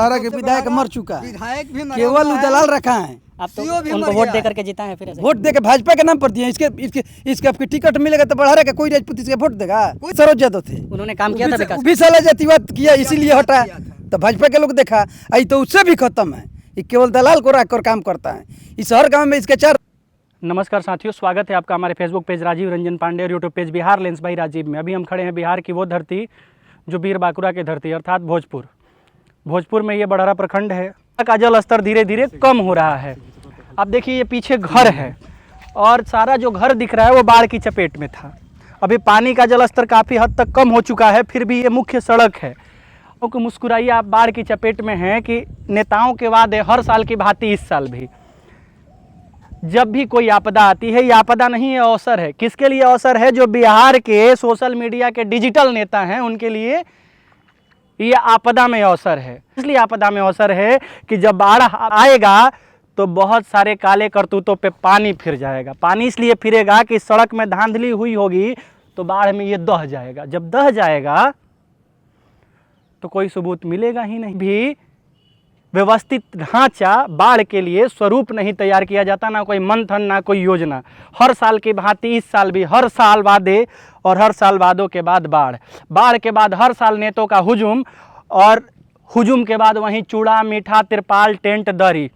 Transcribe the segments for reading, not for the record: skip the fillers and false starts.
सारा के विधायक मर चुका है, विधायक भी केवल दलाल रखा है। आप तो उनको वोट दे करके जीता है, फिर ऐसे वोट दे के भाजपा के नाम पर दिए। इसके आपकी टिकट मिलेगा तो बढ़ा रहेगा, कोई राजपूत इसके वोट देगा? कोई सरोज यादव थे, उन्होंने काम किया था विकास। 20 साल जातिवाद किया, इसीलिए हटा। तो भाजपा के लोग देखा आई तो उससे भी खत्म है। ये केवल दलाल को रखकर काम करता है। इस हर गाँव में इसके 4। नमस्कार साथियों, स्वागत है आपका हमारे फेसबुक पेज राजीव रंजन पांडे और YouTube page Bihar lens by Rajiv में। अभी हम खड़े हैं बिहार की वो धरती जो वीर बांकुरा की धरती अर्थात भोजपुर में ये बड़हरा प्रखंड है का जल स्तर धीरे धीरे कम हो रहा है। आप देखिए ये पीछे घर है और सारा जो घर दिख रहा है वो बाढ़ की चपेट में था। अभी पानी का जल स्तर काफ़ी हद तक कम हो चुका है, फिर भी ये मुख्य सड़क है। तो मुस्कुराइए, आप बाढ़ की चपेट में हैं कि नेताओं के वादे हर साल की भांति इस साल भी जब भी कोई आपदा आती है, ये आपदा नहीं है, अवसर है। किसके लिए अवसर है? जो बिहार के सोशल मीडिया के डिजिटल नेता हैं उनके लिए ये आपदा में अवसर है। इसलिए आपदा में अवसर है कि जब बाढ़ आएगा तो बहुत सारे काले करतूतों पे पानी फिर जाएगा। पानी इसलिए फिरेगा कि सड़क में धांधली हुई होगी तो बाढ़ में ये दह जाएगा। जब दह जाएगा तो कोई सबूत मिलेगा ही नहीं। भी व्यवस्थित ढांचा बाढ़ के लिए स्वरूप नहीं तैयार किया जाता, ना कोई मंथन ना कोई योजना। हर साल की भांति इस साल भी हर साल वादे और हर साल वादों के बाद बाढ़ के बाद हर साल नेतों का हुजूम और हुजूम के बाद वहीं चूड़ा मीठा तिरपाल टेंट दरी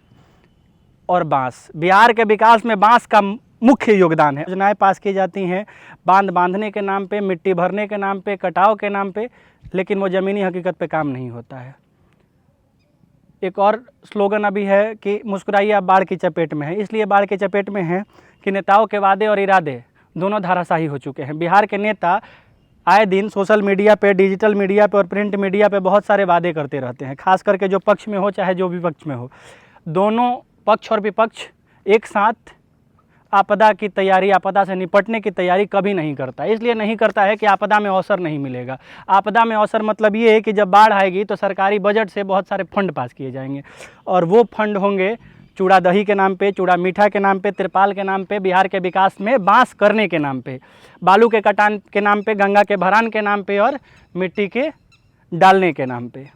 और बांस। बिहार के विकास में बांस का मुख्य योगदान है। योजनाएं पास की जाती हैं बांध बांधने के नाम पे, मिट्टी भरने के नाम पे, कटाव के नाम पे, लेकिन वो ज़मीनी हकीकत पे काम नहीं होता है। एक और स्लोगन अभी है कि मुस्कुराइए आप बाढ़ की चपेट में है। इसलिए बाढ़ की चपेट में है कि नेताओं के वादे और इरादे दोनों धाराशाही हो चुके हैं। बिहार के नेता आए दिन सोशल मीडिया पे, डिजिटल मीडिया पे और प्रिंट मीडिया पे बहुत सारे वादे करते रहते हैं, खास करके जो पक्ष में हो चाहे जो विपक्ष में हो। दोनों पक्ष और विपक्ष एक साथ आपदा की तैयारी, आपदा से निपटने की तैयारी कभी नहीं करता। इसलिए नहीं करता है कि आपदा में अवसर नहीं मिलेगा। आपदा में अवसर मतलब ये है कि जब बाढ़ आएगी तो सरकारी बजट से बहुत सारे फंड पास किए जाएंगे और वो फंड होंगे चूड़ा दही के नाम पे, चूड़ा मीठा के नाम पे, तिरपाल के नाम पे, बिहार के विकास में बांस करने के नाम पे, बालू के कटान के नाम पे, गंगा के भरान के नाम पे और मिट्टी के डालने के नाम पे।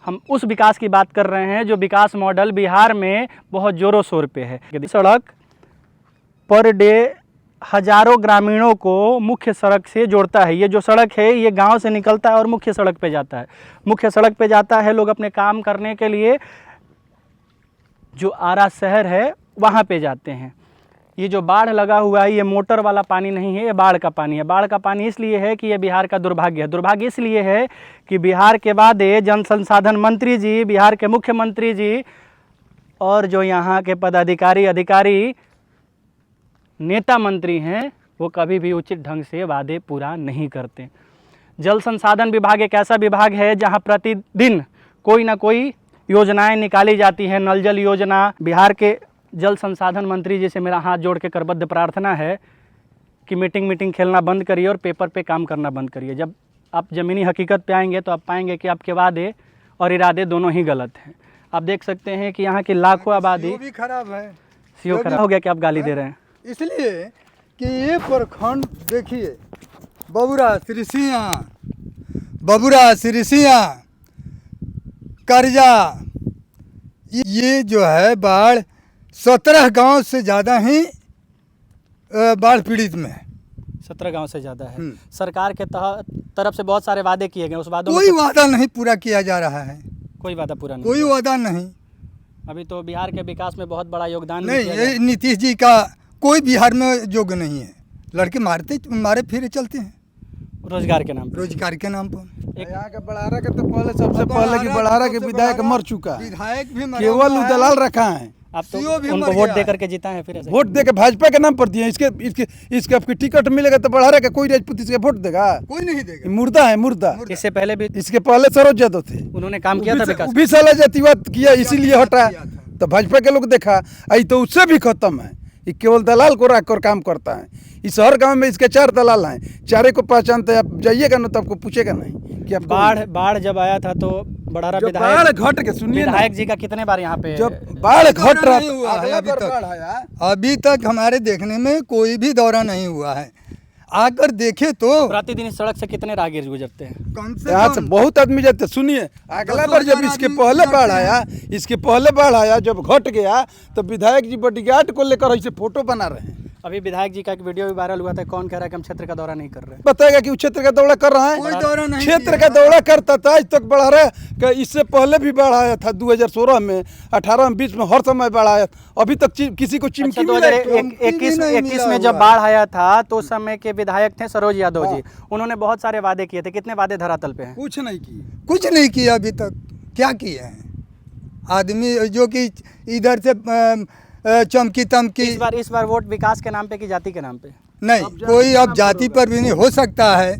हम उस विकास की बात कर रहे हैं जो विकास मॉडल बिहार में बहुत ज़ोरों शोर पे है। सड़क पर डे हजारों ग्रामीणों को मुख्य सड़क से जोड़ता है। ये जो सड़क है ये गांव से निकलता है और मुख्य सड़क पे जाता है। मुख्य सड़क पे जाता है, लोग अपने काम करने के लिए जो आरा शहर है वहाँ पे जाते हैं। ये जो बाढ़ लगा हुआ है ये मोटर वाला पानी नहीं है, ये बाढ़ का पानी है। बाढ़ का पानी इसलिए है कि ये बिहार का दुर्भाग्य है। दुर्भाग्य इसलिए है कि बिहार के बाद जल संसाधन मंत्री जी, बिहार के मुख्यमंत्री जी और जो यहाँ के पदाधिकारी, अधिकारी, नेता मंत्री हैं वो कभी भी उचित ढंग से वादे पूरा नहीं करते। जल संसाधन विभाग एक ऐसा विभाग है जहाँ प्रतिदिन कोई ना कोई योजनाएं निकाली जाती हैं। नल जल योजना। बिहार के जल संसाधन मंत्री जी से मेरा हाथ जोड़ के करबद्ध प्रार्थना है कि मीटिंग खेलना बंद करिए और पेपर पे काम करना बंद करिए। जब आप ज़मीनी हकीकत पे आएंगे तो आप पाएंगे कि आपके वादे और इरादे दोनों ही गलत हैं। आप देख सकते हैं कि यहाँ की लाखों आबादी भी खराब है। सीओ खराब हो गया कि आप गाली दे रहे हैं इसलिए कि ये प्रखंड देखिए, बबुरा सिरसिया करजा, ये जो है बाढ़ 17 गांव से ज़्यादा ही बाढ़ पीड़ित में है। 17 गांव से ज़्यादा है। सरकार के तरफ से बहुत सारे वादे किए गए, उस वादों कोई वादा नहीं पूरा किया जा रहा है। कोई वादा पूरा नहीं, कोई वादा नहीं। अभी तो बिहार के विकास में बहुत बड़ा योगदान नहीं, ये नीतीश जी का कोई बिहार में योग्य नहीं है। लड़के मारे फिरे चलते हैं रोजगार के नाम पर। यहाँ के बड़हरा के तो पहले सबसे पहले कि बड़हरा के विधायक मर चुका है, विधायक भी केवल दलाल रखा है। आप तो उनको वोट दे करके जीता है, फिर ऐसे वोट दे के भाजपा के नाम पर दिए। इसके आपकी टिकट मिलेगा तो बढ़ा रहेगा, कोई राजपूत इसके वोट देगा? कोई नहीं देगा। मुर्दा है, मुर्दा। इससे पहले भी इसके पहले सरोज यादव थे, उन्होंने काम किया था विकास। 20 साल जातिवाद किया, इसीलिए हटा। तो भाजपा के लोग देखा आई तो उससे भी खत्म है। ये केवल दलाल को रखकर काम करता है। इस हर गांव में इसके 4 दलाल हैं, चारे को पहचानते हैं। आप जाइएगा ना तो आपको पूछेगा नहीं कि आप बाढ़ जब आया था तो बड़हरा विधायक घट के सुनिए विधायक जी का कितने बार यहाँ पे जब बाढ़ घट रहा अभी तक हमारे देखने में कोई भी दौरा नहीं हुआ है। आकर देखे तो प्रतिदिन इस सड़क से कितने राहगीर गुजरते हैं? कम से यहाँ से कम बहुत आदमी जाते। सुनिए, अगला बार जब 10,000 इसके आदमी पहले बाढ़ जाते हैं। आया, इसके पहले बाढ़ आया, जब घट गया तो विधायक जी बॉडीगार्ड को लेकर ऐसे फोटो बना रहे हैं। अभी विधायक जी का एक वीडियो भी वायरल हुआ था, कौन कह रहा है कि हम क्षेत्र का दौरा नहीं कर रहे? बताएगा कि वो क्षेत्र का दौरा कर रहा कोई है। दौरा नहीं क्षेत्र किया का दौरा करता था, आज तक बढ़ा रहा है। इससे पहले भी बाढ़ आया था 2016 में, 18 में, 20 में, हर समय बाढ़ आया। अभी तक किसी को अच्छा, चिमकी मिला है? 2021 नहीं 21 मिला में हुआ जब है। बाढ़ आया था तो उस समय के विधायक थे सरोज यादव जी। उन्होंने बहुत सारे वादे किए थे, कितने वादे धरातल पे हैं? कुछ नहीं की। कुछ नहीं किया अभी तक। क्या किए हैं आदमी जो कि इधर से चमकी तमकी। इस बार वोट विकास के नाम पे कि जाति के नाम पे? नहीं, कोई अब जाति पर भी नहीं हो सकता है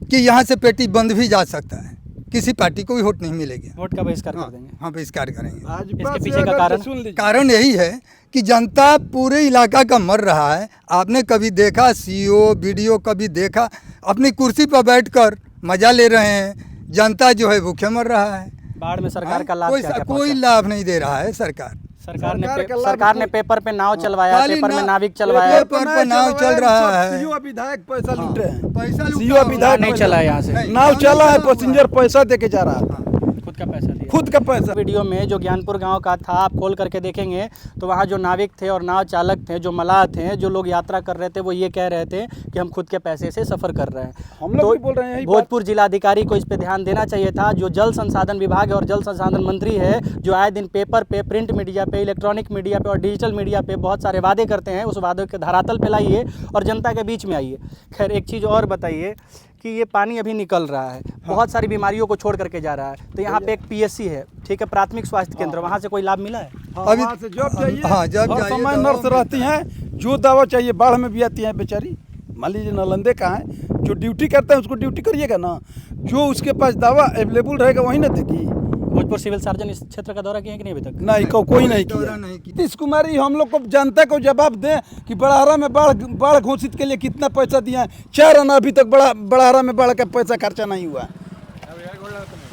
कि यहाँ से पेटी बंद भी जा सकता है, किसी पार्टी को भी वोट नहीं मिलेगी। वोट का बहिष्कार हाँ, कर देंगे। हाँ बहिष्कार करेंगे। आज इसके पीछे का कारण? सुन लीजिए। कारण यही है कि जनता पूरे इलाका का मर रहा है। आपने कभी देखा सीओ वीडियो, कभी देखा अपनी कुर्सी पर बैठकर मजा ले रहे हैं, जनता जो है भूखे मर रहा है। बाढ़ में सरकार का लाभ कोई क्या क्या कोई पहुंचा? लाभ नहीं दे रहा है सरकार। सरकार सरकार का लाभ सरकार ने कोई- पेपर पे नाव चलवाया, खाली पेपर में ना- नाविक चलवाया। पेपर पर नाव चल रहा है। सीओ विधायक पैसा लूटे हैं। पैसा लूटा सीओ हुआ विधायक नहीं पैसा- चला है यहाँ से। नहीं, नाव चला है, चला हुआ पैसेंजर पैसा दे के जा रहा था, खुद का पैसा दिया। खुद का पैसा। वीडियो में जो ज्ञानपुर गांव का था, आप खोल करके देखेंगे तो वहाँ जो नाविक थे और नाव चालक थे, जो मलाह थे, जो लोग यात्रा कर रहे थे, वो ये कह रहे थे कि हम खुद के पैसे से सफ़र कर रहे हैं। हम लोग भी बोल रहे हैं यही बात। भोजपुर जिलाधिकारी को इस पे ध्यान देना चाहिए था। जो जल संसाधन विभाग है और जल संसाधन मंत्री है, जो आए दिन पेपर पे, प्रिंट मीडिया पे, इलेक्ट्रॉनिक मीडिया पे और डिजिटल मीडिया पे बहुत सारे वादे करते हैं, उस वादों के धरातल पे लाइए और जनता के बीच में आइए। खैर, एक चीज़ और बताइए कि ये पानी अभी निकल रहा है, बहुत सारी बीमारियों को छोड़ करके जा रहा है, तो यहाँ पे एक पीएससी है, ठीक है, प्राथमिक स्वास्थ्य केंद्र, वहाँ से कोई लाभ मिला है? अभी- वहाँ से जब चाहिए, हाँ, जब हर चाहिए समय दवा नर्स रहती हैं, जो दवा चाहिए। बाढ़ में भी आती हैं बेचारी। मान लीजिए नालंदे का है, जो ड्यूटी करता है उसको ड्यूटी करिएगा ना, जो उसके पास दवा अवेलेबल रहेगा वही ना देगी। भोजपुर सिविल सर्जन इस क्षेत्र का दौरा किए हैं कि नहीं अभी तक? नहीं, कोई नहीं दौरा किया। नहीं किया। नीतीश कुमार ही हम लोग को, जनता को जवाब दें कि बड़ाहरा में बाढ़ घोषित के लिए कितना पैसा दिया है। 4 आना अभी तक बड़ाहरा में बाढ़ का पैसा खर्चा नहीं हुआ।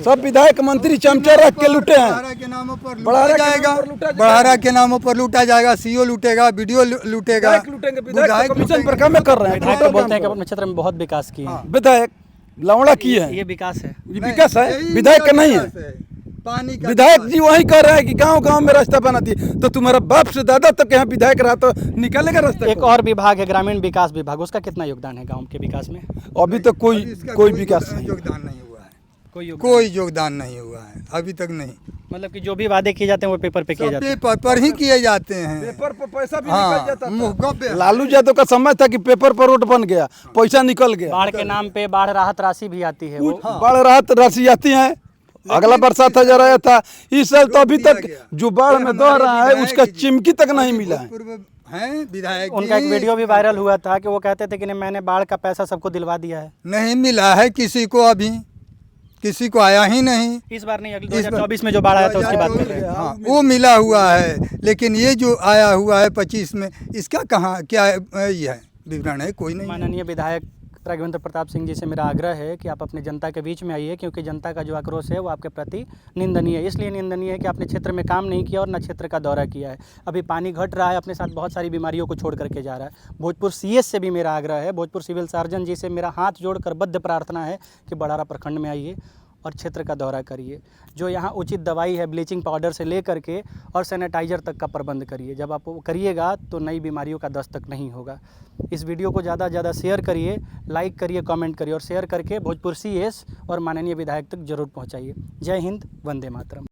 सब विधायक मंत्री चमचा रख के लूटे हैं। बड़ारा के नामों पर बड़ारा लूटा के नामों जाएगा, पर लूटा जाएगा। बड़ारा के नामों पर लूटा जाएगा, सीओ लूटेगा, वीडियो लूटेगा, विधायक लूटेंगे, विधायक कमीशन पर काम कर रहे हैं। विधायक तो बोलते हैं कि अपने क्षेत्र में बहुत विकास किए हैं। विधायक लवड़ा किए हैं, ये विकास है। ये विकास है, यही विधायक का नहीं विकास है। पानी का विधायक विकास। जी वही कर रहे हैं कि गांव गांव में रास्ता बना दिए। तो तुम्हारा बाप से दादा तक यहाँ विधायक रहा तो निकालेगा रास्ता एक और विभाग है ग्रामीण विकास विभाग, उसका कितना योगदान है गांव के विकास में? अभी तक अभी इसका कोई विकास नहीं। योगदान नहीं हुआ है। कोई कोई योगदान नहीं हुआ है अभी तक। नहीं, मतलब कि जो भी वादे किए जाते हैं वो पेपर पे किए सब जाते हैं। पेपर पर ही किए जाते हैं। पेपर पर पैसा भी हाँ, निकल जाता मुहगा पे- था। लालू यादव का समय था कि पेपर पर रोड बन गया, पैसा निकल गया। बाढ़ के नाम पे बाढ़ राहत राशि भी आती है। वो बाढ़ राहत राशि आती है। अगला बरसात हजार आया था, इस साल तो अभी दिया तक गया। जो बाढ़ में दह रहा है विधायक उसका जी- चिमकी तक नहीं मिला है। हैं विधायक उनका एक जी, वीडियो भी वायरल हुआ था कि वो कहते थे कि नहीं, मैंने बाढ़ का पैसा सबको दिलवा दिया है। नहीं मिला है किसी को, अभी किसी को आया ही नहीं। इस बार नहीं, अगले इस बार- 2024 में जो बाढ़ आया था उसकी बात कर रहे हैं। हाँ, वो मिला हुआ है, लेकिन ये जो आया हुआ है 25 में, इसका कहाँ क्या ये है विवरण है? कोई नहीं है। माननीय विधायक राघवेंद्र प्रताप सिंह जी से मेरा आग्रह है कि आप अपने जनता के बीच में आइए, क्योंकि जनता का जो आक्रोश है वो आपके प्रति निंदनीय है। इसलिए निंदनीय है कि आपने क्षेत्र में काम नहीं किया और न क्षेत्र का दौरा किया है। अभी पानी घट रहा है, अपने साथ बहुत सारी बीमारियों को छोड़ करके जा रहा है। भोजपुर सीएस से भी मेरा आग्रह है, भोजपुर सिविल सर्जन जी से मेरा हाथ जोड़कर बद्ध प्रार्थना है कि बड़ारा प्रखंड में आइए और क्षेत्र का दौरा करिए। जो यहाँ उचित दवाई है, ब्लीचिंग पाउडर से ले करके और सैनिटाइज़र तक का प्रबंध करिए। जब आप वो करिएगा तो नई बीमारियों का दस्तक नहीं होगा। इस वीडियो को ज़्यादा से ज़्यादा शेयर करिए, लाइक करिए, कमेंट करिए और शेयर करके भोजपुर सीएस और माननीय विधायक तक जरूर पहुँचाइए। जय हिंद, वंदे मातरम।